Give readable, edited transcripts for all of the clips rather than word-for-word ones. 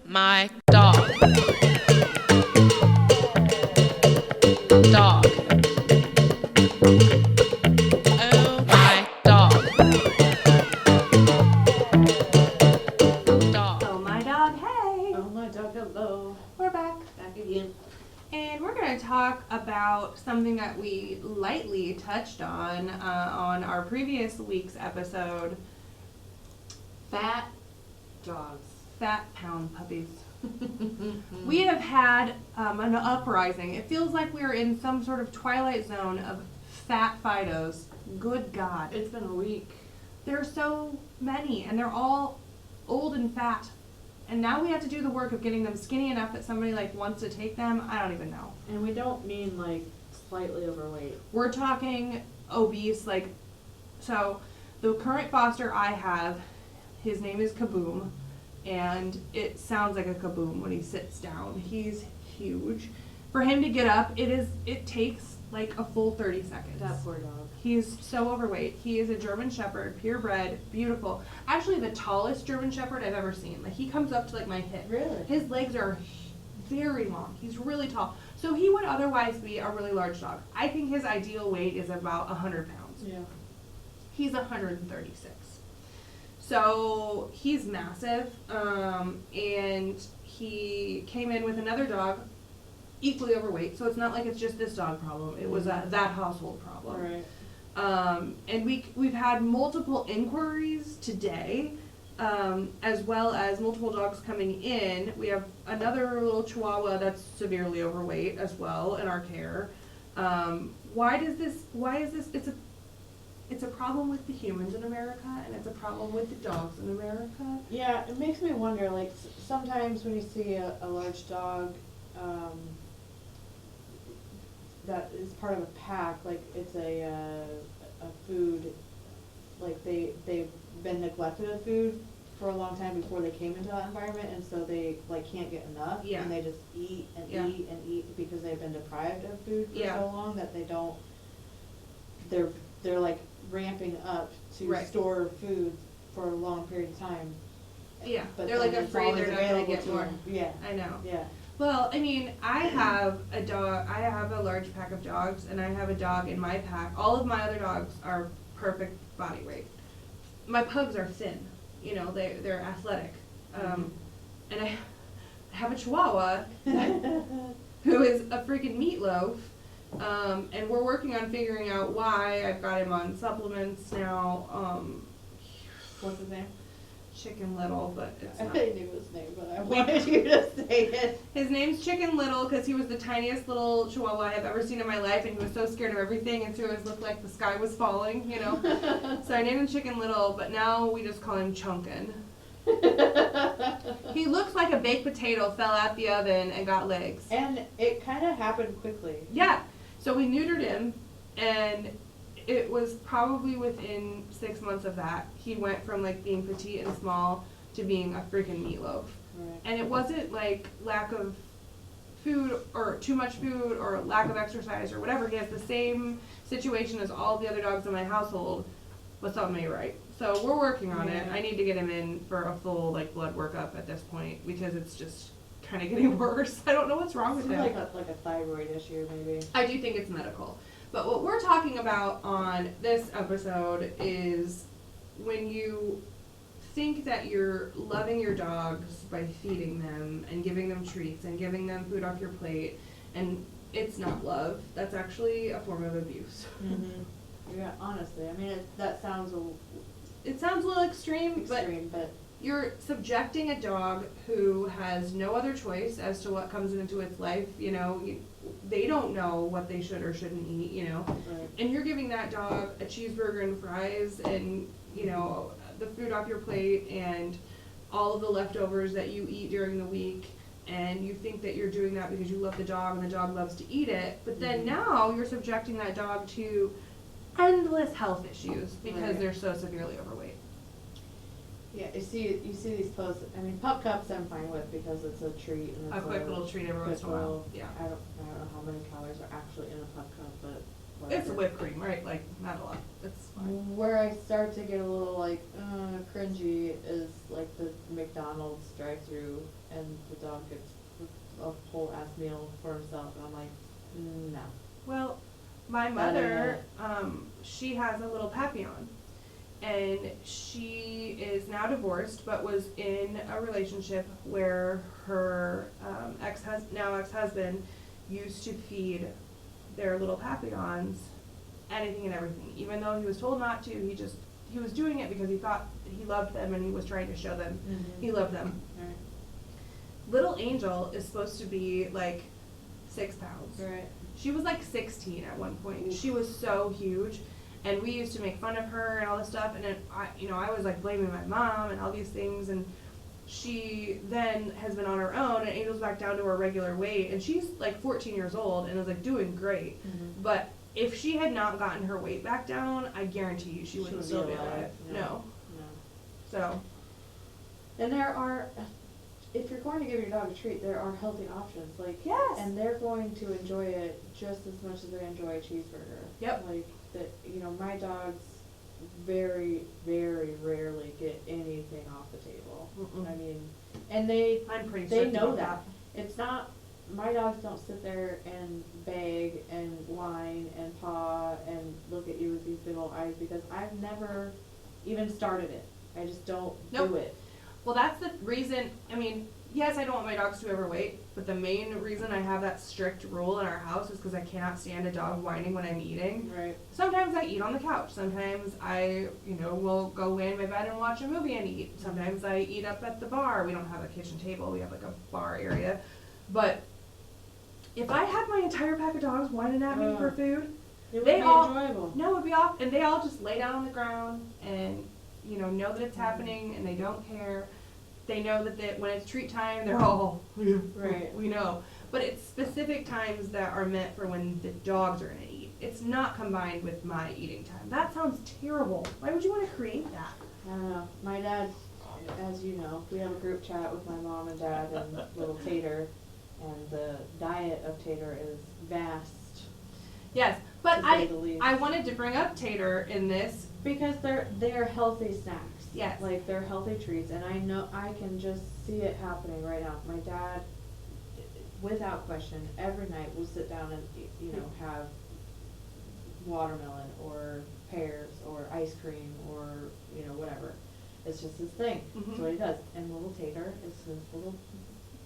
my dog. Dog. Oh my dog. Dog. Oh my dog, hey! Oh my dog, hello. We're back. Back again. And we're going to talk about something that we lightly touched on our previous week's episode. Fat dogs. Fat pound puppies. We have had an uprising. It feels like we're in some sort of twilight zone of fat Fidos. Good God. It's been a week. There are so many, and they're all old and fat. And now we have to do the work of getting them skinny enough that somebody wants to take them. I don't even know. And we don't mean slightly overweight. We're talking obese, so the current foster I have, his name is Kaboom, and it sounds like a kaboom when he sits down. He's huge. For him to get up, it takes a full 30 seconds. That poor dog. He's so overweight. He is a German Shepherd, purebred, beautiful. Actually, the tallest German Shepherd I've ever seen. He comes up to my hip. Really? His legs are very long. He's really tall. So he would otherwise be a really large dog. I think his ideal weight is about 100 pounds. Yeah. He's 136. So he's massive. And he came in with another dog, equally overweight. So it's not like it's just this dog problem. It was that household problem. Right. And we've had multiple inquiries today, as well as multiple dogs coming in. We have another little Chihuahua that's severely overweight as well in our care. Why is this? It's a problem with the humans in America, and it's a problem with the dogs in America. Yeah, it makes me wonder, sometimes when you see a large dog, that is part of a pack, it's a food, they've been neglected of food for a long time before they came into that environment, and so they can't get enough. Yeah. And they just eat and Yeah. eat and eat because they've been deprived of food for Yeah. so long that they're ramping up to Right. store food for a long period of time. Yeah, But they're then it's afraid always they're not going to available get to more. them. Yeah. I know. Yeah. Well, I mean, I have a dog. I have a large pack of dogs, and I have a dog in my pack. All of my other dogs are perfect body weight. My pugs are thin. They're athletic. And I have a Chihuahua who is a freaking meatloaf. And we're working on figuring out why. I've got him on supplements now. What's his name? Chicken Little, but it's I not. knew his name, but I wanted you to say it. His name's Chicken Little because he was the tiniest little Chihuahua I have ever seen in my life, and he was so scared of everything, and so it always looked like the sky was falling, So I named him Chicken Little, but now we just call him Chunkin. He looks like a baked potato fell out the oven and got legs. And it kind of happened quickly. Yeah. So we neutered him, and it was probably within 6 months of that. He went from being petite and small to being a freaking meatloaf. Right. And it wasn't lack of food or too much food or lack of exercise or whatever. He has the same situation as all the other dogs in my household, but something ain't right. So we're working on it. I need to get him in for a full blood workup at this point because it's just kind of getting worse. I don't know what's wrong with him. Like a thyroid issue, maybe. I do think it's medical. But what we're talking about on this episode is when you think that you're loving your dogs by feeding them and giving them treats and giving them food off your plate, and it's not love. That's actually a form of abuse. Mm-hmm. Yeah, honestly. I mean, that sounds It sounds a little extreme, but you're subjecting a dog who has no other choice as to what comes into its life. They don't know what they should or shouldn't eat, Right. And you're giving that dog a cheeseburger and fries and, the food off your plate and all of the leftovers that you eat during the week. And you think that you're doing that because you love the dog and the dog loves to eat it. But then now you're subjecting that dog to endless health issues because they're so severely overweight. Yeah, you see these posts. I mean, pup cups I'm fine with because it's a treat and it's A quick little treat every once in a while. Yeah. I don't know how many calories are actually in a pup cup, but It's whatever. whipped cream, right? Like, not a lot. It's fine. Where I start to get a little like cringy is like the McDonald's drive-through and the dog gets a whole ass meal for himself, and I'm like, no. Well, my That mother, ain't she has a little Papillon, and she is now divorced, but was in a relationship where her ex-husband used to feed their little Papillons anything and everything. Even though he was told not to, he was doing it because he thought he loved them and he was trying to show them he loved them. Right. Little Angel is supposed to be like 6 pounds. Right. She was like 16 at one point. She was so huge, and we used to make fun of her and all this stuff. And then I was like blaming my mom and all these things. And she then has been on her own, and Angel's back down to her regular weight. And she's like 14 years old and is like doing great. But if she had not gotten her weight back down, I guarantee you she wouldn't still be alive. No. No. So. And there are, if you're going to give your dog a treat, there are healthy options. Like, Yes. and they're going to enjoy it just as much as they enjoy a cheeseburger. Yep. Like that, my dogs very, very rarely get anything off the table. Mm-mm. I mean, and they I'm pretty they strict know about that. It's not, my dogs don't sit there and beg and whine and paw and look at you with these big old eyes because I've never even started it. I just don't Nope. do it. Well, that's the reason. I mean, yes, I don't want my dogs to overweight, but the main reason I have that strict rule in our house is because I cannot stand a dog whining when I'm eating. Right. Sometimes I eat on the couch. Sometimes I, will go lay in my bed and watch a movie and eat. Sometimes I eat up at the bar. We don't have a kitchen table. We have like a bar area. But if I had my entire pack of dogs whining at me for food, It would they be all enjoyable. no, it'd be off, and they all just lay down on the ground and know that it's happening, and they don't care. They know that when it's treat time, they're all Right. We know, but it's specific times that are meant for when the dogs are gonna eat. It's not combined with my eating time. That sounds terrible. Why would you want to create that? I don't know. My dad, as you know, we have a group chat with my mom and dad and little Tater, and the diet of Tater is vast. Yes, but To say the least. I wanted to bring up Tater in this. Because they're healthy snacks. Yes. Like they're healthy treats, and I know I can just see it happening right now. My dad, without question, every night will sit down and have watermelon or pears or ice cream or whatever. It's just his thing. That's what he does. And little Tater is his little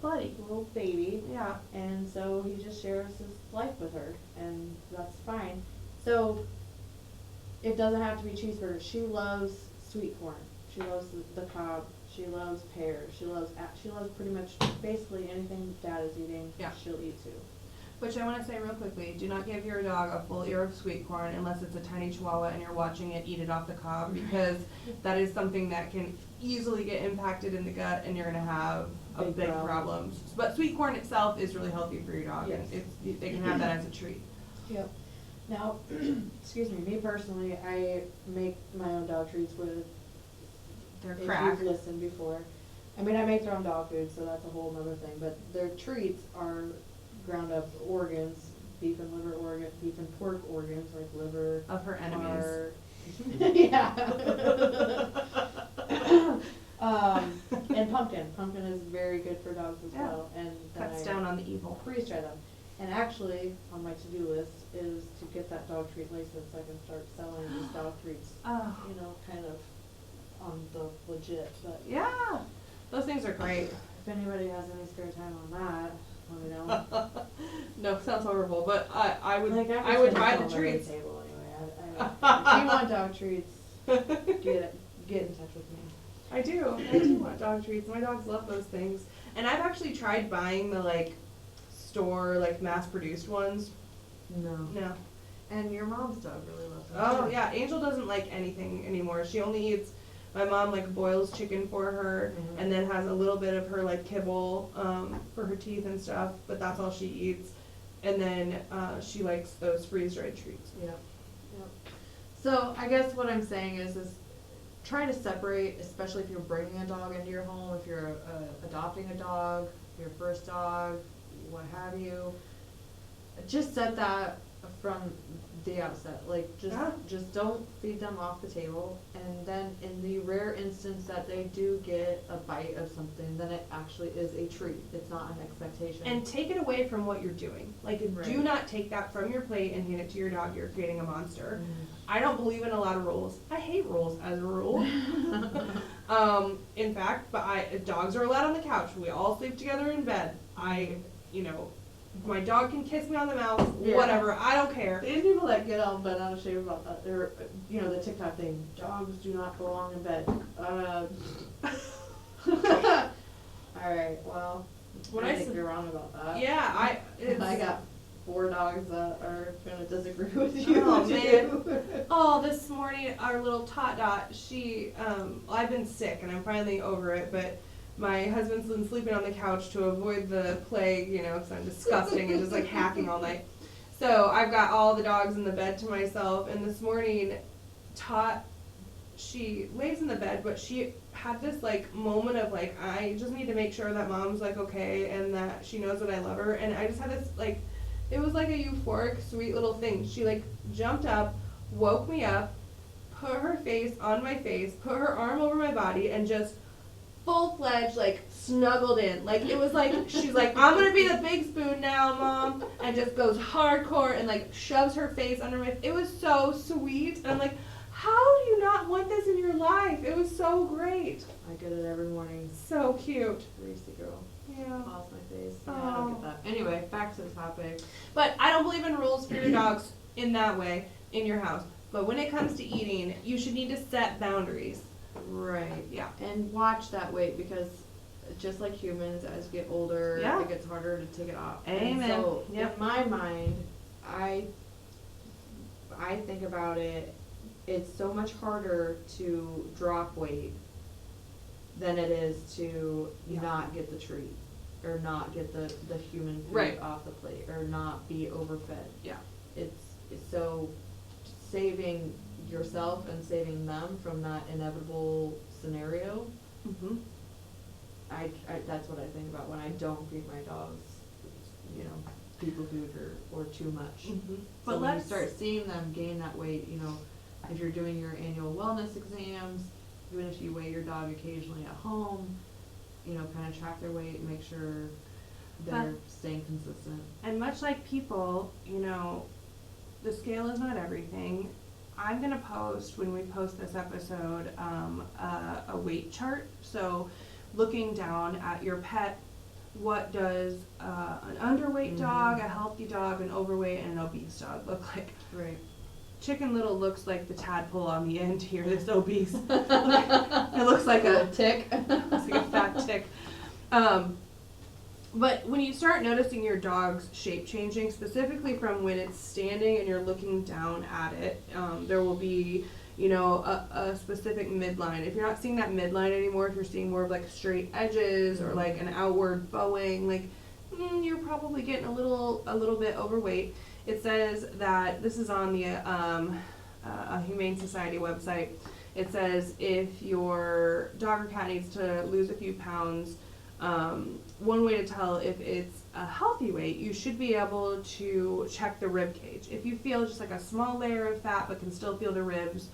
buddy, little baby. Yeah. And so he just shares his life with her, and that's fine. So it doesn't have to be cheeseburgers. She loves sweet corn. She loves the cob. She loves pears. She loves pretty much basically anything Dad is eating. Yeah. She'll eat too. Which I want to say real quickly, do not give your dog a full ear of sweet corn unless it's a tiny chihuahua and you're watching it eat it off the cob, because that is something that can easily get impacted in the gut and you're going to have big problems. But sweet corn itself is really healthy for your dog. Yes. They can have that as a treat. Yep. Now, excuse me personally, I make my own dog treats with, They're if crack. you've listened before. I mean, I make their own dog food, so that's a whole other thing, but their treats are ground up organs, beef and pork organs, like liver. Of her enemies. Yeah. And pumpkin. Pumpkin is very good for dogs as Yeah. well, and then Cuts I down on the evil. freeze dry them. And actually, on my to-do list is to get that dog treat license so I can start selling these dog treats. Oh. Kind of on the legit. But Yeah. Those things are great. if anybody has any spare time on that, let me know. No, sounds horrible, but I would Like, I would buy the on treats. table anyway. If you want dog treats, get in touch with me. I do want dog treats. My dogs love those things. And I've actually tried buying the store mass produced ones. No. No. And your mom's dog really loves them. Oh yeah, Angel doesn't like anything anymore. She only eats, my mom boils chicken for her and then has a little bit of her kibble for her teeth and stuff, but that's all she eats. And then she likes those freeze dried treats. Yep. So I guess what I'm saying is try to separate, especially if you're bringing a dog into your home, if you're adopting a dog, your first dog, what have you. Just set that from the outset. Like, just don't feed them off the table, and then in the rare instance that they do get a bite of something, then it actually is a treat. It's not an expectation. And take it away from what you're doing. Like, Right. do not take that from your plate and hand it to your dog. You're creating a monster. I don't believe in a lot of rules. I hate rules as a rule. In fact, but dogs are allowed on the couch. We all sleep together in bed. My dog can kiss me on the mouth, Yeah. whatever. I don't care. These people that get all bent out of shape about that, they're, the TikTok thing, dogs do not belong in bed. Alright, well, I think you're wrong about that. Yeah, I got 4 dogs that are gonna disagree with you. Oh, man. too. Oh, this morning, our little tot dot, I've been sick and I'm finally over it, but my husband's been sleeping on the couch to avoid the plague, because I'm disgusting and just like hacking all night. So I've got all the dogs in the bed to myself, and this morning, Tot, she lays in the bed, but she had this like moment of like, I just need to make sure that mom's like okay and that she knows that I love her, and I just had this like, it was like a euphoric, sweet little thing. She like jumped up, woke me up, put her face on my face, put her arm over my body, and just full-fledged, like, snuggled in. Like, it was like, she's like, I'm gonna be the big spoon now, Mom, and just goes hardcore and, like, shoves her face under my, it was so sweet, and I'm like, how do you not want this in your life? It was so great. I get it every morning. So cute. Racy girl. Yeah. Off my face. Yeah, I don't get that. Anyway, back to the topic. But I don't believe in rules for your dogs in that way, in your house. But when it comes to eating, you should need to set boundaries. Right. Yeah. And watch that weight, because just like humans, as you get older, Yeah. it gets harder to take it off. Amen. And so Yep. in my mind, I think about it, it's so much harder to drop weight than it is to Yeah. not get the treat, or not get the human food Right. off the plate, or not be overfed. Yeah. It's so saving yourself and saving them from that inevitable scenario. Mm-hmm. I that's what I think about when I don't feed my dogs, people food or too much. Mm-hmm. So But when you let's start seeing them gain that weight, if you're doing your annual wellness exams, even if you weigh your dog occasionally at home, kind of track their weight and make sure they're staying consistent. And much like people, the scale is not everything. I'm going to post, when we post this episode, a weight chart. So looking down at your pet, what does an underweight dog, a healthy dog, an overweight, and an obese dog look like? Right. Chicken Little looks like the tadpole on the end here, this obese. It looks like a tick. Looks like a fat tick. But when you start noticing your dog's shape changing, specifically from when it's standing and you're looking down at it, there will be, a specific midline. If you're not seeing that midline anymore, if you're seeing more of like straight edges or like an outward bowing, like you're probably getting a little bit overweight. It says that this is on the a Humane Society website. It says if your dog or cat needs to lose a few pounds, one way to tell if it's a healthy weight, you should be able to check the rib cage. If you feel just like a small layer of fat but can still feel the ribs,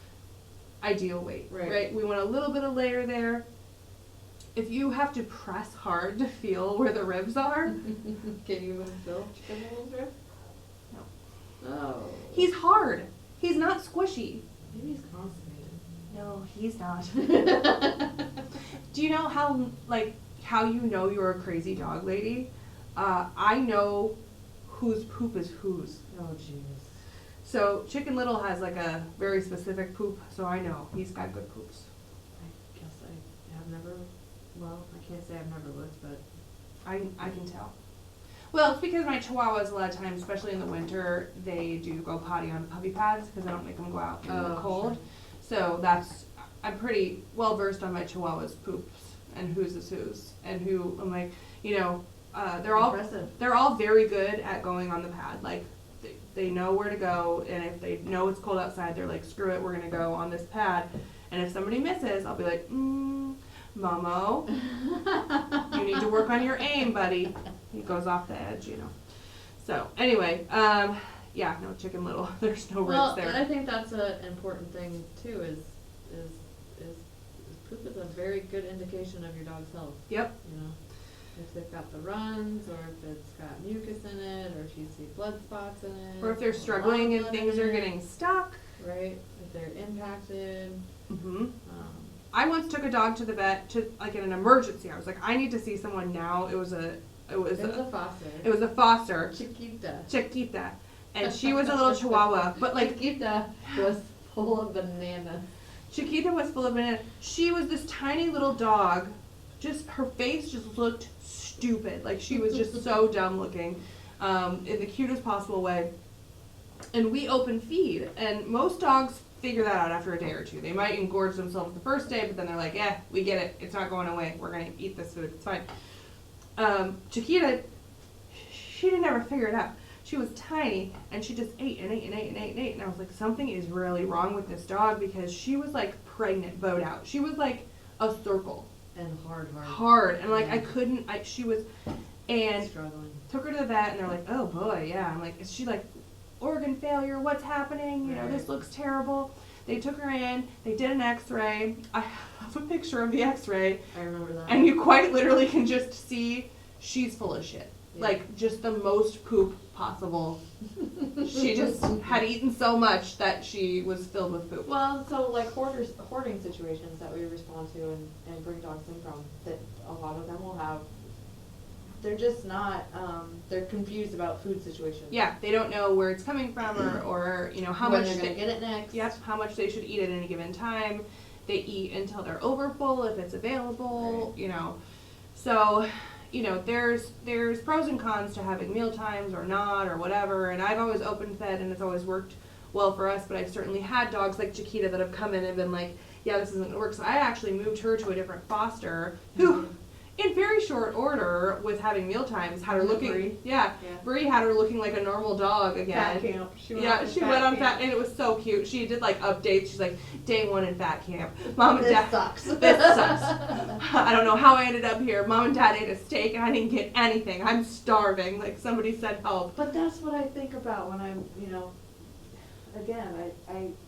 ideal weight, right? We want a little bit of layer there. If you have to press hard to feel where the ribs are. Can you even feel Chicken Little's rib? No. Oh. He's hard. He's not squishy. Maybe he's constipated. No, he's not. Do you know how you know you're a crazy dog lady? I know whose poop is whose. Oh, jeez. So Chicken Little has like a very specific poop, so I know he's got good poops. I guess I have never, I can't say I've never looked, but I can tell. Well, it's because my Chihuahuas a lot of times, especially in the winter, they do go potty on puppy pads because I don't make them go out in the cold. Sure. So I'm pretty well versed on my Chihuahua's poops and whose is whose and who. I'm like, they're all very good at going on the pad. Like they know where to go, and if they know it's cold outside, they're like, screw it, we're gonna go on this pad. And if somebody misses, I'll be like, Momo, you need to work on your aim, buddy. He goes off the edge, So anyway, Yeah, no, Chicken Little. There's no Well, ribs and there. I think that's an important thing too. Is poop is a very good indication of your dog's health. Yep. You know, if they've got the runs, or if it's got mucus in it, or if you see blood spots in it, Or if they're struggling and blood things in are it, getting stuck. right. If they're impacted. Mm-hmm. I once took a dog to the vet to like in an emergency. I was like, I need to see someone now. It was a foster. It was a foster. Chiquita. And she was a little chihuahua, but like Chiquita was full of bananas. Chiquita was full of bananas. She was this tiny little dog. Just her face just looked stupid. Like she was just so dumb looking, in the cutest possible way. And we open feed, and most dogs figure that out after a day or two. They might engorge themselves the first day, but then they're like, yeah, we get it. It's not going away. We're going to eat this food. It's fine. Chiquita, she didn't ever figure it out. She was tiny, and she just ate and ate and ate and ate and ate. And I was like, something is really wrong with this dog, because she was like pregnant, bowed out. She was like a circle. And hard. Hard. And like, Yeah. she was, and Struggling. took her to the vet, and they're like, oh boy, yeah. I'm like, is she like organ failure? What's happening? You know, Right. this looks terrible. They took her in, they did an x-ray. I have a picture of the x-ray, I remember that. and you quite literally can just see she's full of shit. Yeah. Like, just the most poop possible. She just had eaten so much that she was filled with poop. Well, so like hoarding situations that we respond to and bring dogs in from, that a lot of them will have, they're just not, they're confused about food situations. Yeah, they don't know where it's coming from, or you know, how when much they're going to get it next. Yep, how much they should eat at any given time. They eat until they're overfull if it's available, Right. you know. So, you know, there's pros and cons to having meal times or not or whatever, and I've always open fed and it's always worked well for us, but I've certainly had dogs like Chiquita that have come in and been like, yeah, this isn't gonna work. So I actually moved her to a different foster who in very short order with having meal times had her looking Bree? yeah. Yeah. Bree had her looking like a normal dog again. Fat camp. She went on fat, and it was so cute. She did like updates. She's like, day 1 in fat camp. Mom and This dad. sucks. This sucks. I don't know how I ended up here. Mom and dad ate a steak, and I didn't get anything. I'm starving. Like somebody said help. But that's what I think about when I'm, you know, again,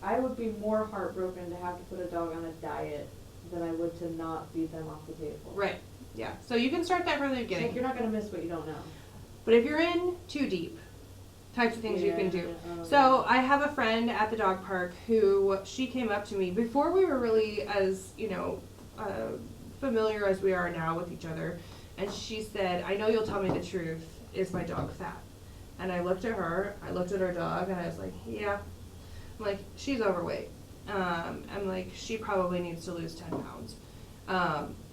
I would be more heartbroken to have to put a dog on a diet than I would to not feed them off the table. Right. Yeah. So you can start that from the It's beginning. like you're not going to miss what you don't know. But if you're in too deep, types of things you can do. Yeah, So I have a friend at the dog park who she came up to me before we were really as, you know, familiar as we are now with each other. And she said, I know you'll tell me the truth. Is my dog fat? And I looked at her, I looked at her dog, and I was like, yeah. I'm like, she's overweight. I'm like, she probably needs to lose 10 pounds.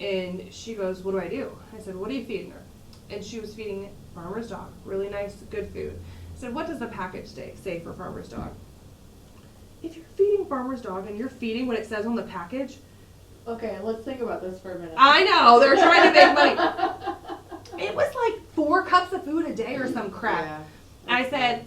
And she goes, what do I do? I said, what are you feeding her? And she was feeding Farmer's Dog, really nice, good food. I said, what does the package say for Farmer's Dog? If you're feeding Farmer's Dog and you're feeding what it says on the package, Okay, let's think about this for a minute. I know, they're trying to make money. It was like 4 cups of food a day or some crap. Yeah, I that's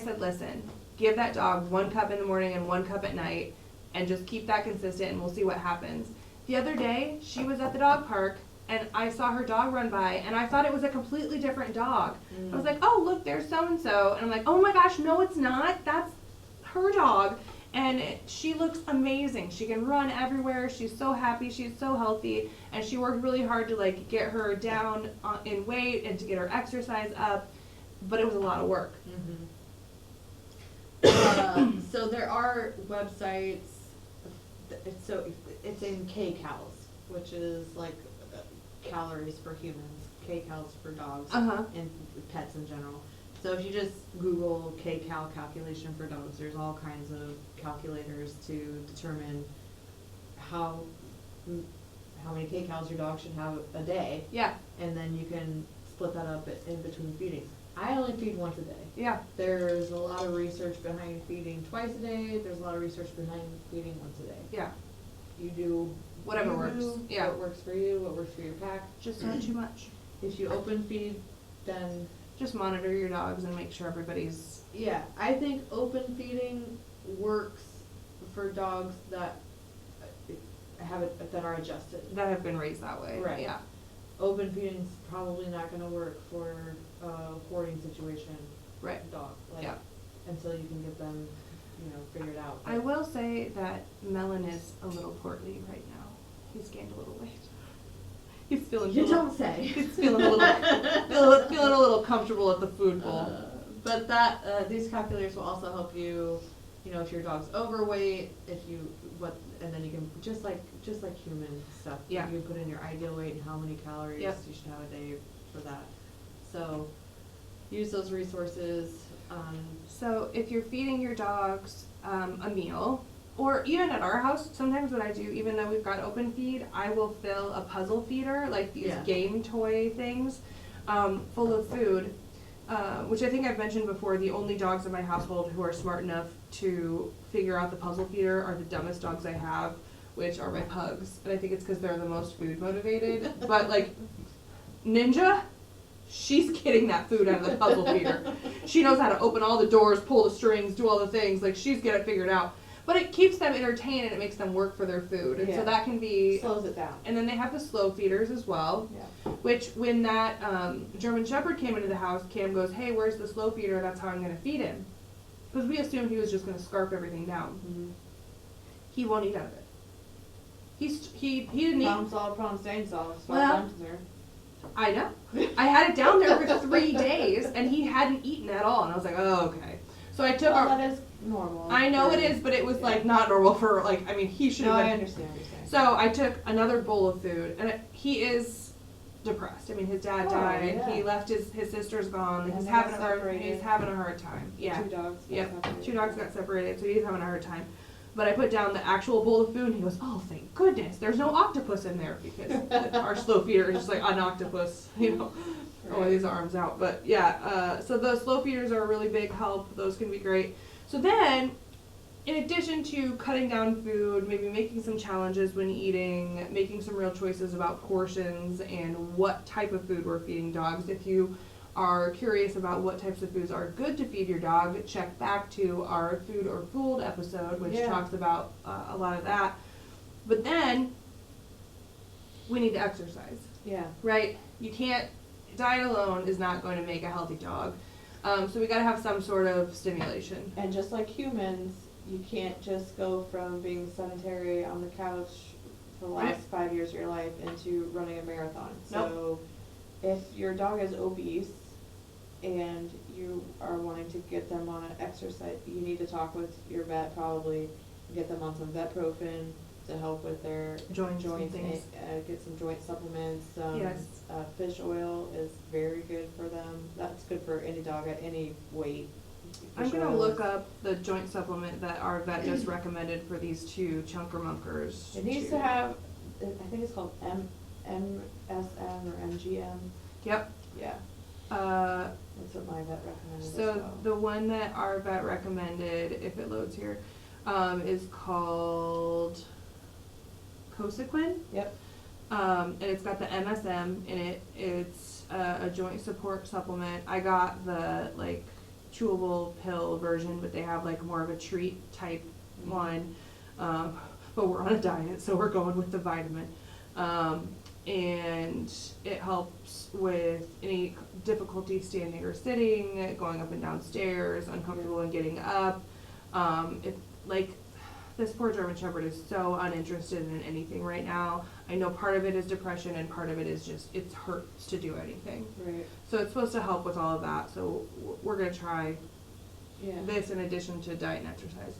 said, listen, give that dog 1 cup in the morning and 1 cup at night, and just keep that consistent, and we'll see what happens. The other day, she was at the dog park, and I saw her dog run by, and I thought it was a completely different dog. I was like, oh, look, there's so-and-so. And I'm like, oh my gosh, no, it's not. That's her dog. And she looks amazing. She can run everywhere. She's so happy. She's so healthy. And she worked really hard to, like, get her down in weight and to get her exercise up. But it was a lot of work. So there are websites. So it's in kcals, which is like calories for humans, kcals for dogs, Uh-huh. and pets in general. So if you just Google kcal calculation for dogs, there's all kinds of calculators to determine how many kcals your dog should have a day, Yeah, and then you can split that up in between feedings. I only feed once a day. yeah. There's a lot of research behind feeding twice a day. There's a lot of research behind feeding once a day. Yeah. You do Whatever you works. do Yeah. What works for you, what works for your pack. Just not too much. If you open feed, then Just monitor your dogs and make sure everybody's... yeah, I think open feeding works for dogs that that are adjusted. that have been raised that way. Right. Yeah. Open feeding's probably not going to work for a hoarding situation. Right. Dog. Like, Yeah. until you can get them, figured out. I will say that Melon is a little portly right now. He's gained a little weight. He's feeling. You don't say. He's feeling a feeling a little comfortable at the food bowl. But these calculators will also help you, if your dog's overweight, and then you can just like human stuff. Yeah. You can put in your ideal weight and how many calories Yep. you should have a day for that. So use those resources. So if you're feeding your dogs a meal, or even at our house, sometimes what I do, even though we've got open feed, I will fill a puzzle feeder, like these game toy things, full of food, which I think I've mentioned before. The only dogs in my household who are smart enough to figure out the puzzle feeder are the dumbest dogs I have, which are my pugs. And I think it's because they're the most food motivated. But like Ninja, she's getting that food out of the puzzle feeder. She knows how to open all the doors, pull the strings, do all the things. Like, she's got it figured out. But it keeps them entertained and it makes them work for their food. And so that can be... Slows it down. And then they have the slow feeders as well. Yeah. Which, when that German Shepherd came into the house, Cam goes, hey, where's the slow feeder? That's how I'm going to feed him. Because we assumed he was just going to scarf everything down. Mm-hmm. He won't eat out of it. He didn't eat... Problem solved, problem staying solved. Well, I know. I had it down there for 3 days, and he hadn't eaten at all. And I was like, oh, okay. So I took that is normal. I know it is, but it was like not normal for he should have been. I understand what you're saying. So I took another bowl of food, and he is depressed. I mean, his dad died. Yeah. He left his sister's gone. He's having a hard time. Yeah. 2 dogs. Yep. 2 dogs got separated, so he's having a hard time. But I put down the actual bowl of food, and he goes, oh, thank goodness, there's no octopus in there, because our slow feeder is just like an octopus, throwing these arms out. But yeah, so the slow feeders are a really big help. Those can be great. So then, in addition to cutting down food, maybe making some challenges when eating, making some real choices about portions and what type of food we're feeding dogs. If you are curious about what types of foods are good to feed your dog, check back to our Food or Fooled episode, which talks about a lot of that. But then, we need to exercise. Yeah. Right? You can't, diet alone is not going to make a healthy dog. So we got to have some sort of stimulation. And just like humans, you can't just go from being sedentary on the couch for the last 5 years of your life into running a marathon. So if your dog is obese and you are wanting to get them on an exercise, you need to talk with your vet, probably get them on some Vetprofen to help with their joints and get some joint supplements. Fish oil is very good for them. That's good for any dog at any weight. I'm going to look up the joint supplement that our vet just recommended for these 2 chunker munkers. It needs to have, I think it's called MSM or MGM. Yep. Yeah. That's what my vet recommended. So the one that our vet recommended, if it loads here, is called Cosequin. Yep. And it's got the MSM in it. It's a joint support supplement. I got the chewable pill version, but they have more of a treat type one. But we're on a diet, so we're going with the vitamin. And it helps with any difficulty standing or sitting, going up and down stairs, uncomfortable in getting up. This poor German Shepherd is so uninterested in anything right now. I know part of it is depression and part of it is just it hurts to do anything. Right. So it's supposed to help with all of that. So we're going to try this in addition to diet and exercise.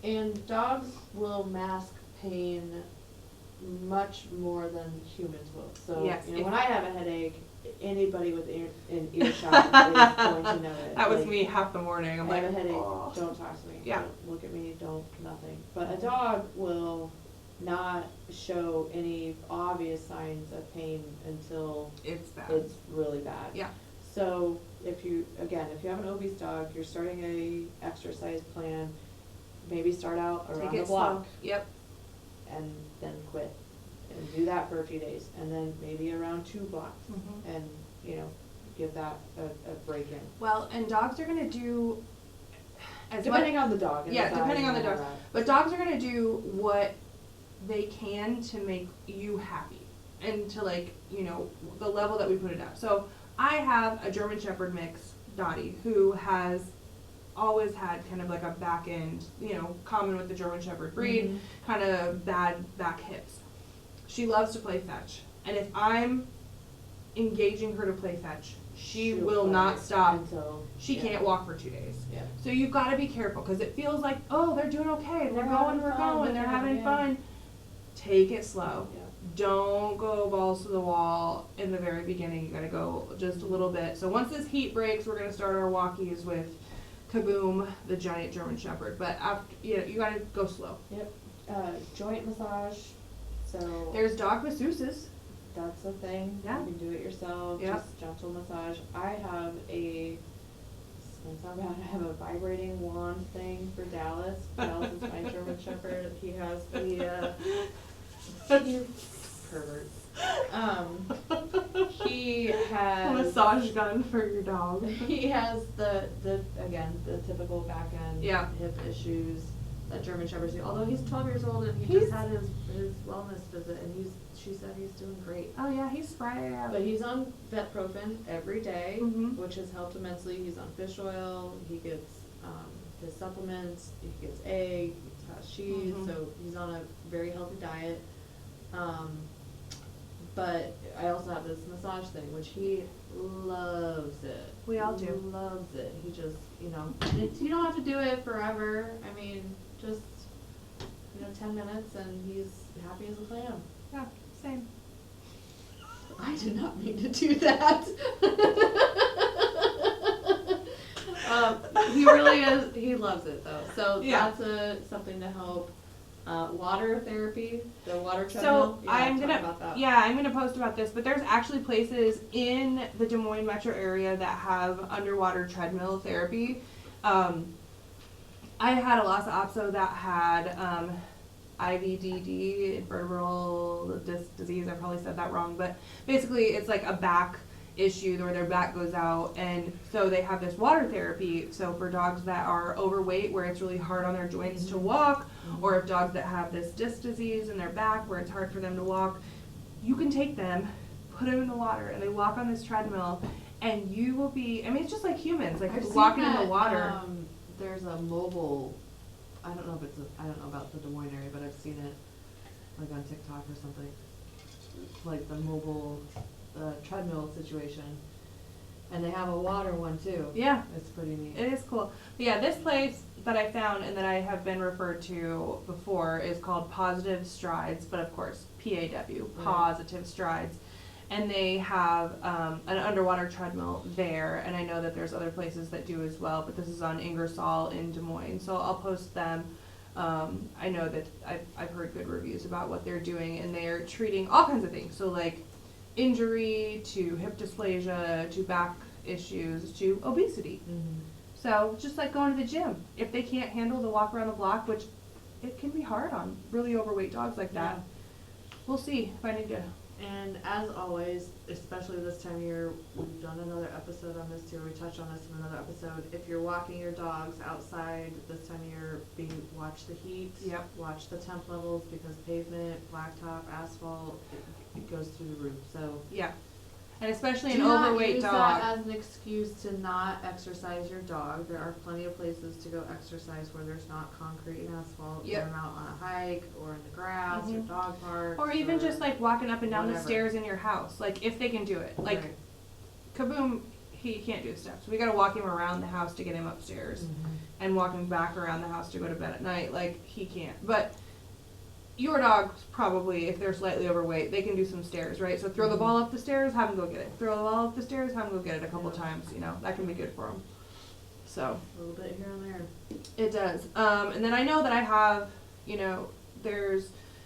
And dogs will mask pain much more than humans will. So when I have a headache, anybody with an earshot is going to know it. That was me half the morning. I have a headache. Don't talk to me. Yeah. Don't look at me. Don't nothing. But a dog will not show any obvious signs of pain until it's bad. It's really bad. Yeah. So if you have an obese dog, you're starting a exercise plan. Maybe start out around the block. Slow. Yep. And then quit. And do that for a few days, and then maybe around 2 blocks, and give that a break in. Well, and dogs are going to do depending on the dog. Depending on the dog. But dogs are going to do what they can to make you happy, and to the level that we put it at. So I have a German Shepherd mix, Dottie, who has always had kind of like a back end, you know, common with the German Shepherd breed, kind of bad back hips. She loves to play fetch. And if I'm engaging her to play fetch, she She'll will play not stop. until- She yeah. can't walk for 2 days. Yeah. So you've got to be careful because it feels like, oh, they're doing okay. They're going, we're going, they're having fun. Take it slow. Yeah. Don't go balls to the wall in the very beginning. You got to go just a little bit. So once this heat breaks, we're going to start our walkies with Kaboom, the giant German Shepherd. But after, you got to go slow. Yep. Joint massage. So There's dog masseuses. that's a thing. Yeah. You can do it yourself. Yeah. Just gentle massage. I have it's gonna sound bad, I have a vibrating wand thing for Dallas. Dallas is my German Shepherd. He has the pervert. He A has massage gun for your dog. he has the again the typical back end Yeah. hip issues that German Shepherds do. Although he's 12 years old and he He's- just had his wellness visit and she said he's doing great. Oh yeah, he's spry. But he's on vetprofen every day, Mhm. which has helped immensely. He's on fish oil. He gets his supplements. He gets egg. He has cheese. Mhm. So he's on a very healthy diet. But I also have this massage thing, which he loves it. We all do. Loves it. He just, you don't have to do it forever. I mean, just 10 minutes and he's happy as a clam. Yeah, same. I did not mean to do that. He really is. He loves it though. So Yeah. that's something to help. Water therapy, the water So treadmill. I'm talk gonna, about that. I'm gonna post about this. But there's actually places in the Des Moines metro area that have underwater treadmill therapy. I had a Lhasa Apso that had IVDD, vertebral disc disease. I probably said that wrong, but basically it's like a back issue where their back goes out, and so they have this water therapy. So for dogs that are overweight, where it's really hard on their joints to walk, or if dogs that have this disc disease in their back where it's hard for them to walk, you can take them, put them in the water, and they walk on this treadmill, and you will be, I mean, it's just like humans, like I've seen walking in that, the water. There's a mobile. I don't know about the Des Moines area, but I've seen it like on TikTok or something. Like the mobile treadmill situation, and they have a water one too. Yeah. It's pretty neat. It is cool. But yeah, this place that I found and that I have been referred to before is called Positive Strides, but of course, PAW, Positive Strides. And they have an underwater treadmill there, and I know that there's other places that do as well, but this is on Ingersoll in Des Moines, so I'll post them. I know that I've heard good reviews about what they're doing, and they're treating all kinds of things, so like injury to hip dysplasia to back issues to obesity. Mm-hmm. So just like going to the gym, if they can't handle the walk around the block, which it can be hard on really overweight dogs like that, we'll see if I need to. And as always, especially this time of year, we've done another episode on this too. We touched on this in another episode. If you're walking your dogs outside this time of year, watch the heat. Yep. Watch the temp levels, because pavement, blacktop, asphalt, it goes through the roof. So Yeah. And especially do an not overweight use dog. that as an excuse to not exercise your dog. There are plenty of places to go exercise where there's not concrete and asphalt. Yep. Get them out on a hike or in the grass or Mhm. dog park. Or even just like walking up and down the whatever. stairs in your house, like if they can do it. Like Right. Kaboom, he can't do the steps. We gotta walk him around the house to get him upstairs, and walk him back around the house to go to bed at night. Like he can't. But your dogs probably, if they're slightly overweight, they can do some stairs, right? So throw the ball up the stairs, have him go get it. Throw the ball up the stairs, have him go get it a couple times. That can be good for them. So. A little bit here and there. It does. And then I know that I have, you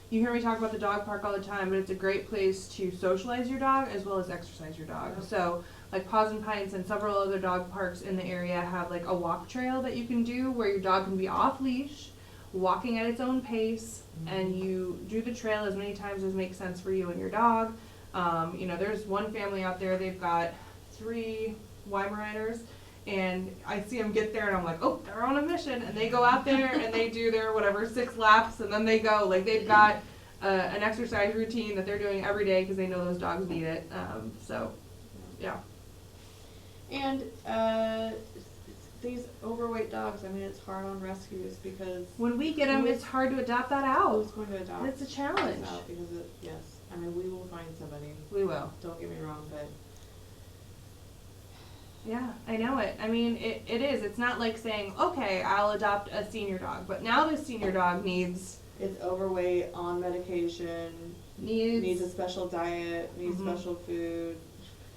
hear me talk about the dog park all the time, but it's a great place to socialize your dog as well as exercise your dog. Yep. So like Paws and Pints and several other dog parks in the area have like a walk trail that you can do where your dog can be off leash, walking at its own pace, and you do the trail as many times as makes sense for you and your dog. There's one family out there, they've got 3 Weimaraners, and I see them get there and I'm like, oh, they're on a mission, and they go out there and they do their 6 laps, and then they go. Like they've got an exercise routine that they're doing every day because they know those dogs need it. So yeah. And these overweight dogs, I mean, it's hard on rescues because When we get them, it's hard to adopt that out. who's going to adopt? It's a challenge. this out because yes, I mean, we will find somebody. We will. Don't get me wrong, but Yeah, I know it. I mean, it is. It's not like saying, okay, I'll adopt a senior dog, but now this senior dog needs it's overweight, on medication, needs a special diet, needs Mhm. special food,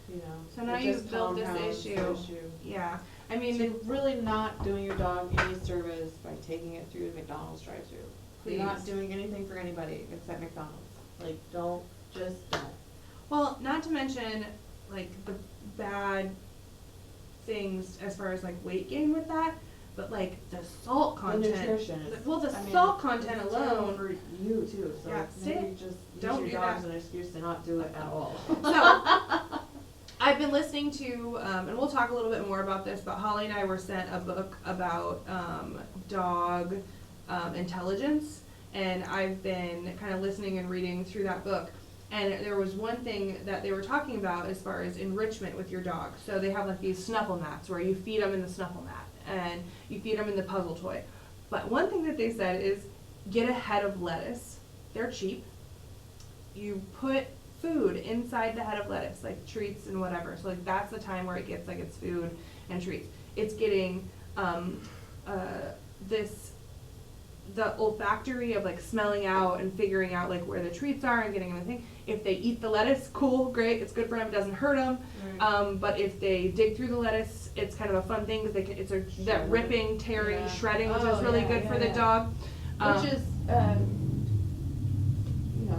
you know. So now it you've just built this compounds the issue. Yeah. I mean, So you're really not doing your dog any service by taking it through the McDonald's drive-thru. You're not Please. doing anything for anybody except McDonald's. Like, don't, just don't. well, not to mention, like, the bad things as far as, like, weight gain with that, but, like, the salt content. The nutrition is. Well, the I mean, salt content it's terrible alone. for you too, so Yeah, maybe just don't use do your dog as that. an excuse to not do it at all. So, I've been listening to, and we'll talk a little bit more about this, but Holly and I were sent a book about dog intelligence, and I've been kind of listening and reading through that book. And there was one thing that they were talking about as far as enrichment with your dog. So they have like these snuffle mats where you feed them in the snuffle mat, and you feed them in the puzzle toy. But one thing that they said is get a head of lettuce. They're cheap. You put food inside the head of lettuce, like treats and whatever. So like that's the time where it gets like its food and treats. It's getting the olfactory of like smelling out and figuring out like where the treats are and getting everything. If they eat the lettuce, cool, great, it's good for them, it doesn't hurt them. Right. But if they dig through the lettuce, it's kind of a fun thing because it's that ripping, tearing, Yeah. shredding, which Oh, is really yeah, good yeah, for the yeah. dog. Which is,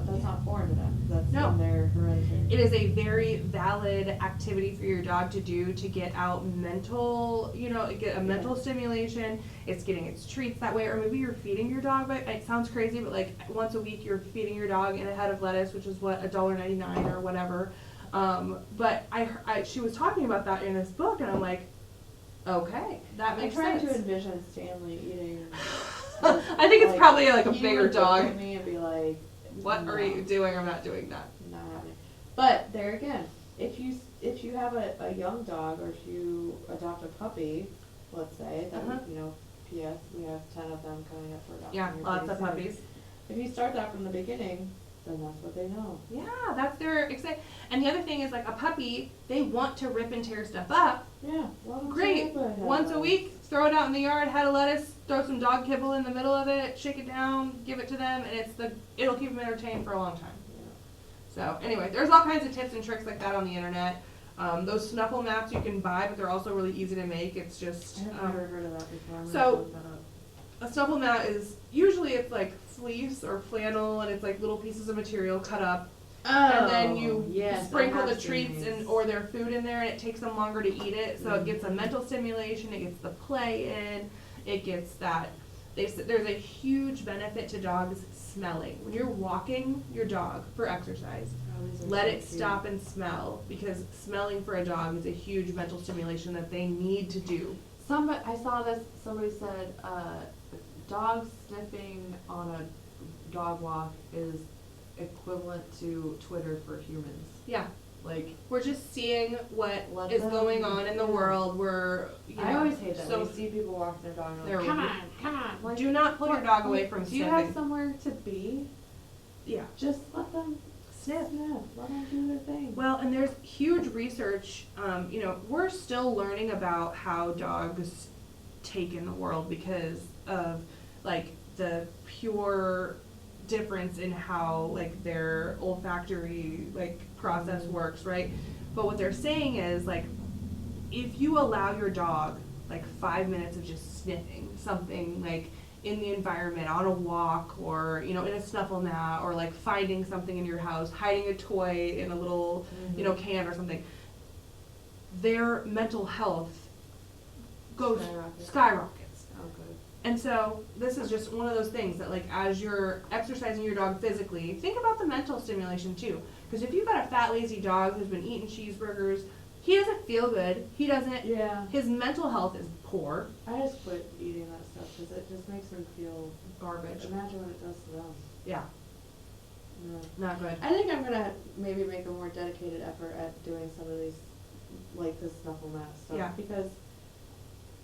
that's not foreign to them. That's No. in their hereditary. It is a very valid activity for your dog to do to get out mental, get a mental stimulation. It's getting its treats that way, or maybe you're feeding your dog. But it sounds crazy, but like once a week you're feeding your dog in a head of lettuce, which is what $1.99 or whatever. But she was talking about that in this book, and I'm like, okay, that I'm makes trying sense. to envision Stanley eating. I think it's probably like a he bigger would look dog. at me and be like, What no, are you doing? I'm not doing that. Not happening. But there again, if you have a young dog, or if you adopt a puppy, let's say that Uh-huh. P.S. we have 10 of them coming up for adoption. Yeah, here lots pretty of soon. puppies. If you start that from the beginning, then that's what they know. Yeah, that's their excitement. And the other thing is like a puppy, they want to rip and tear stuff up. Yeah, well, Great. Once a week, throw it out in the yard, head of lettuce, throw some dog kibble in the middle of it, shake it down, give it to them, and it'll keep them entertained for a long time. So anyway, there's all kinds of tips and tricks like that on the internet. Those snuffle mats you can buy, but they're also really easy to make. It's just I've never heard of that before. I'm gonna so- look that up. a snuffle mat is usually it's like fleece or flannel, and it's like little pieces of material cut up. And then you yes, I sprinkle have the seen treats these. or their food in there, and it takes them longer to eat it. So it gets a mental stimulation, it gets the play in, it gets that. There's a huge benefit to dogs smelling. When you're walking your dog for exercise, Oh, these are let so it cute. stop and smell, because smelling for a dog is a huge mental stimulation that they need to do. I saw this, somebody said, dogs sniffing on a dog walk is equivalent to Twitter for humans. Yeah, Like, we're just seeing what Let is them- going on in the yeah. world. I always hate that, So when you see people walking their dog and They're like, come on, like, do not pull your dog away from do you sniffing. have somewhere to be? Yeah, Just let them sniff. sniff, let them do their thing. Well, and there's huge research. We're still learning about how dogs take in the world because of like the pure difference in how like their olfactory like process works, right? But what they're saying is like if you allow your dog like 5 minutes of just sniffing something like in the environment, on a walk, or in a snuffle mat, or like finding something in your house, hiding a toy in a little can or something, their mental health goes skyrockets. Oh, good. And so this is just one of those things that like as you're exercising your dog physically, think about the mental stimulation too. Because if you've got a fat lazy dog who's been eating cheeseburgers, he doesn't feel good. He doesn't. Yeah. His mental health is poor. I just quit eating that stuff because it just makes me feel Garbage. Imagine what it does to them. Yeah, No. not good. I think I'm gonna maybe make a more dedicated effort at doing some of these, like the snuffle mat stuff. Yeah. Because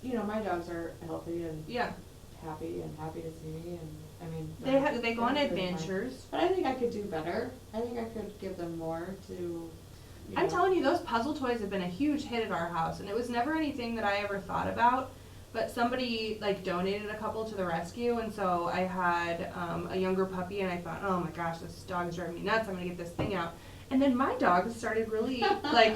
you know, my dogs are healthy and Yeah. happy to see me, and I mean. They go on they're good adventures. But I think I could do better. I think I could give them more to. You I'm know. telling you, those puzzle toys have been a huge hit at our house, and it was never anything that I ever thought about. But somebody like donated a couple to the rescue, and so I had a younger puppy, and I thought, oh my gosh, this dog's driving me nuts. I'm gonna get this thing out. And then my dogs started really like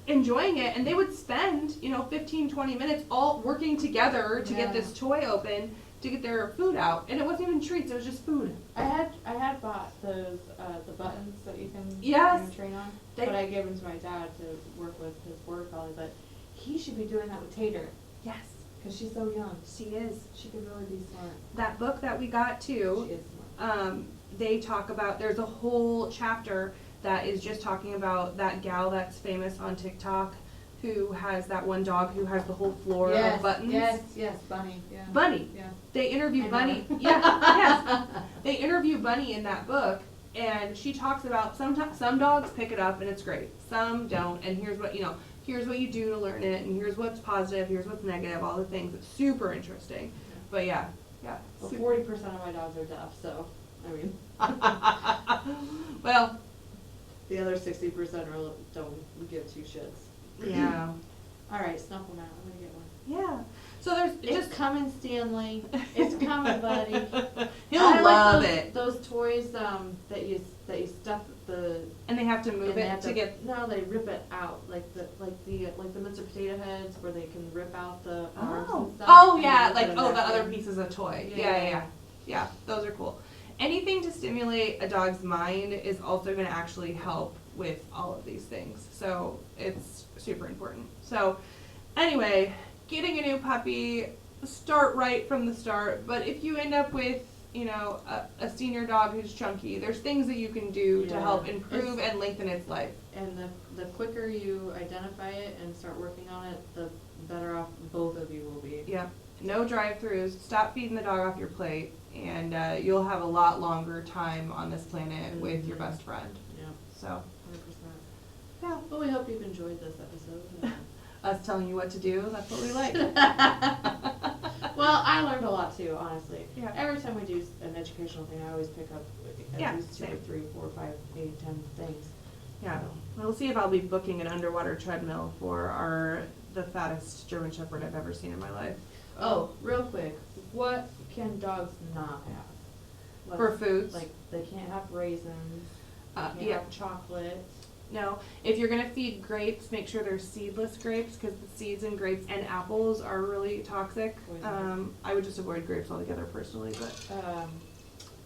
enjoying it, and they would spend 15, 20 minutes all working together to get this toy open to get their food out, and it wasn't even treats; it was just food. I had bought those the buttons that you can train on, but I gave them to my dad to work with his border collie. But he should be doing that with Tater. Yes. Because she's so young. She is. She could really be smart. That book that we got too, She is smart. they talk about, there's a whole chapter that is just talking about that gal that's famous on TikTok who has that one dog who has the whole floor of buttons. Yes, Bunny. Yeah. Bunny. Yeah. They interview I know Bunny. her. Yes. They interview Bunny in that book, and she talks about some dogs pick it up and it's great. Some don't, and here's what you do to learn it, and here's what's positive, here's what's negative, all the things. It's super interesting. But yeah. Well, 40% of my dogs are deaf, so I mean. Well, the other 60% don't give two shits. yeah. All right, snuff one out. I'm gonna get one. Yeah. So there's It's coming, Stanley. It's coming, buddy. He'll I love like it. those toys that you stuff the. And they have to move and they it have to get. No, they rip it out like the Mr. Potato Heads where they can rip out the arms and stuff. Oh and yeah, rip like it the back other in. pieces of toy. Yeah. Yeah, those are cool. Anything to stimulate a dog's mind is also going to actually help with all of these things. So it's super important. So anyway, getting a new puppy, start right from the start. But if you end up with, a senior dog who's chunky, there's things that you can do to help improve and lengthen its life. And the quicker you identify it and start working on it, the better off both of you will be. Yeah. No drive-throughs. Stop feeding the dog off your plate, and you'll have a lot longer time on this planet with your best friend. Yeah. So, 100%. yeah. Well, we hope you've enjoyed this episode. Us telling you what to do, that's what we like. Well, I learned a lot too, honestly. Yeah. Every time we do an educational thing, I always pick up at least 2 or same. 3, 4, 5, 8, 10 things. Yeah. We'll see if I'll be booking an underwater treadmill for the fattest German Shepherd I've ever seen in my life. Oh, real quick, what can dogs not have? For foods? Like, they can't have raisins, they can't have chocolate. No. If you're going to feed grapes, make sure they're seedless grapes, because the seeds in grapes and apples are really toxic. I would just avoid grapes altogether personally, but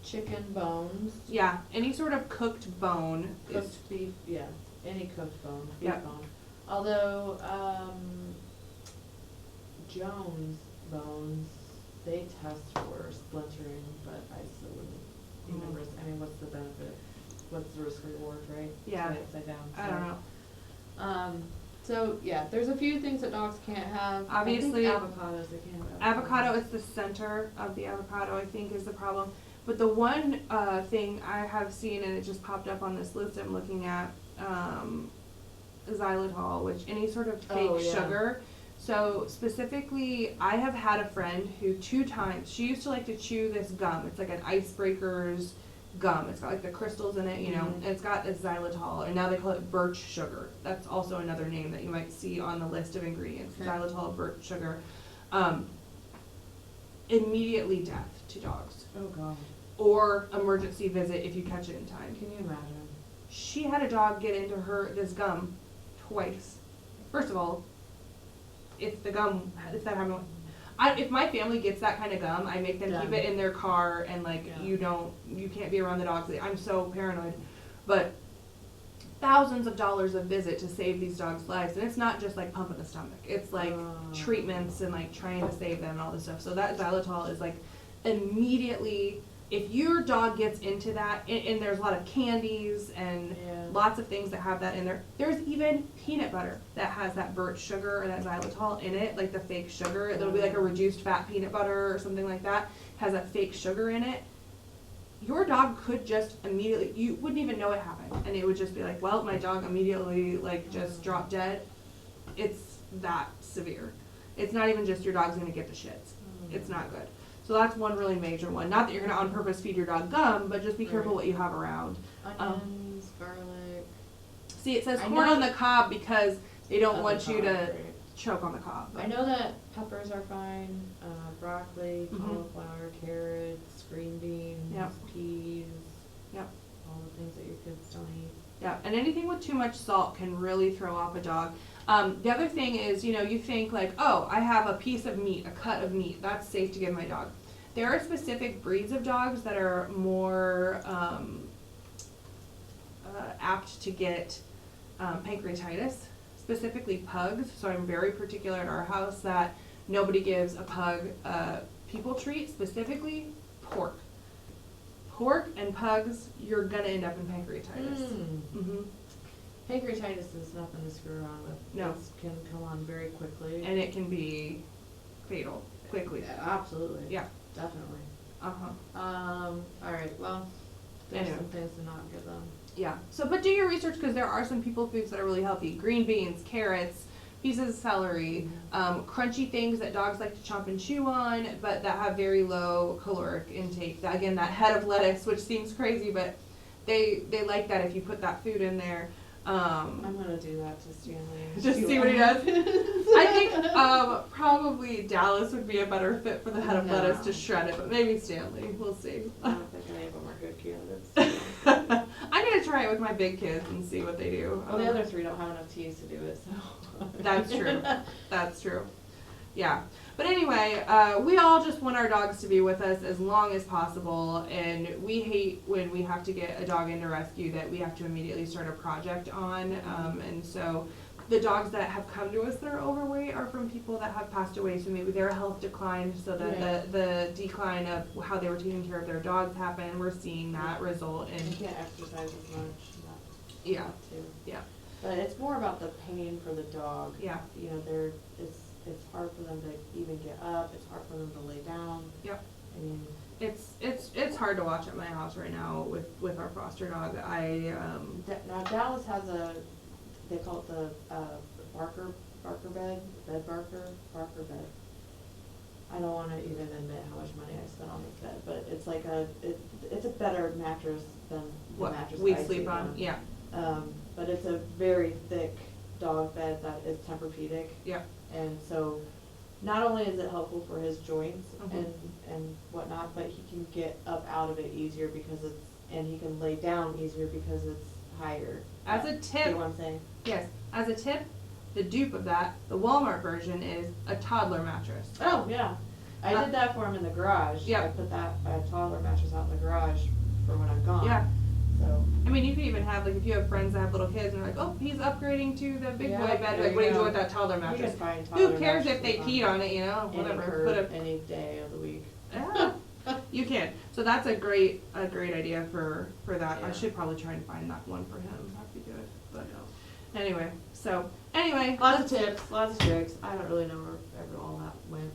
Chicken bones. yeah, any sort of cooked bone Cooked beef, yeah, any cooked bone, beef Yep. bone. Although, Jones bones, they test for splintering, but I still wouldn't even risk. I mean, what's the benefit? What's the risk reward, right? Yeah. It's upside down. I don't know. So yeah, there's a few things that dogs can't have. Obviously, I think avocados they can't have. Avocado is the center of the avocado, I think, is the problem. But the one thing I have seen, and it just popped up on this list I'm looking at, xylitol, which any sort of fake sugar. So specifically, I have had a friend who 2 times, she used to like to chew this gum. It's like an Icebreaker's gum. It's got like the crystals in it, and it's got this xylitol, and now they call it birch sugar. That's also another name that you might see on the list of ingredients. Okay. Xylitol, birch sugar. Immediately death to dogs. Oh god. Or emergency visit if you catch it in time. Can you imagine? She had a dog get into this gum twice. First of all, if that happened, if my family gets that kind of gum, I make them keep it in their car, and you can't be around the dogs. I'm so paranoid. But thousands of dollars a visit to save these dogs' lives, and it's not just like pumping the stomach. It's like treatments and like trying to save them and all this stuff. So that xylitol is like immediately. If your dog gets into that, and there's a lot of candies and lots of things that have that in there. There's even peanut butter that has that birch sugar or that xylitol in it, like the fake sugar. It'll be like a reduced fat peanut butter or something like that. Has that fake sugar in it. Your dog could just immediately, you wouldn't even know it happened. And it would just be like, well, my dog immediately just dropped dead. It's that severe. It's not even just your dog's gonna get the shits. It's not good. So that's one really major one. Not that you're gonna on purpose feed your dog gum, but just be careful Right. what you have around. Onions, garlic. See, it says I corn know- on the cob because they don't On want the you cob, to right. choke on the cob. I know that peppers are fine, broccoli, Mhm. cauliflower, carrots, green beans, Yep. peas. Yep. All the things that your kids don't eat. Yeah, and anything with too much salt can really throw off a dog. The other thing is, you think like, oh, I have a piece of meat, a cut of meat, that's safe to give my dog. There are specific breeds of dogs that are more apt to get pancreatitis, specifically pugs. So I'm very particular at our house that nobody gives a pug a people treat, specifically pork. Pork and pugs, you're gonna end up in pancreatitis. Mm-hmm. Pancreatitis is nothing to screw around with. No. It can come on very quickly. And it can be fatal quickly. Yeah, absolutely. Yeah. Definitely. Uh-huh. Alright, well, there's Anyway. some things to not give them. Yeah. So, but do your research because there are some people foods that are really healthy. Green beans, carrots, pieces of celery, crunchy things that dogs like to chomp and chew on, but that have very low caloric intake. Again, that head of lettuce, which seems crazy, but they like that if you put that food in there. I'm gonna do that to Stanley. and Just see what he does. happens. I think probably Dallas would be a better fit for the head of No. lettuce to shred it, but maybe Stanley. We'll see. I don't think any of them are good candidates. I'm gonna try it with my big kids and see what they do. Well, the other three don't have enough teeth to do it, so. That's true. That's true. Yeah. But anyway, we all just want our dogs to be with us as long as possible, and we hate when we have to get a dog into rescue that we have to immediately start a project on. And so the dogs that have come to us that are overweight are from people that have passed away, so maybe their health declined, so that Right. the decline of how they were taking care of their dogs happened. We're seeing that result in, You can't exercise as much. yeah, Too. yeah, But it's more about the pain for the dog. yeah, You know, it's hard for them to even get up, it's hard for them to lay down. yep. I mean, It's hard to watch at my house right now with our foster dog. now Dallas has they call it the Barker bed Barker bed. I don't wanna even admit how much money I spent on this bed, but it's like it's a better mattress than the what mattress we I sleep on, yeah, but it's a very thick dog bed that is Tempur-Pedic. yeah, And so, not only is it helpful for his joints Mhm. and whatnot, but he can get up out of it easier and he can lay down easier because it's higher. As a You tip, know what I'm saying? yes, as a tip, the dupe of that, the Walmart version is a toddler mattress. Oh, yeah. I did that for him in the garage. Yeah. I put a toddler mattress out in the garage for when I'm gone. Yeah, So, I mean, you could even have, like, if you have friends that have little kids and they're like, oh, he's upgrading to the big Yeah, boy bed, there like, you what do you do go. with that toddler you can mattress? find toddler Who cares if they mattresses peed on it, you know, any whatever, curve, put a, any day of the week. yeah, you can. So that's a great idea for that. I Yeah. should probably try and find that one for him, that'd be good, but, anyway, anyway. Lots of tips, lots of tricks. I don't really know where all that went.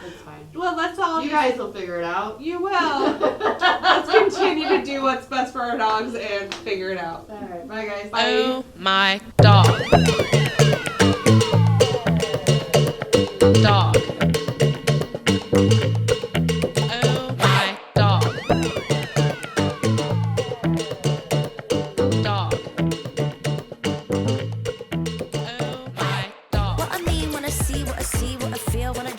It's fine. Well, let's all You just- guys will figure it out. You will. Let's continue to do what's best for our dogs and figure it out. All right. Bye, guys. Oh my dog. Dog. Oh my dog. Dog. Oh my dog. What I mean when I see what I feel when I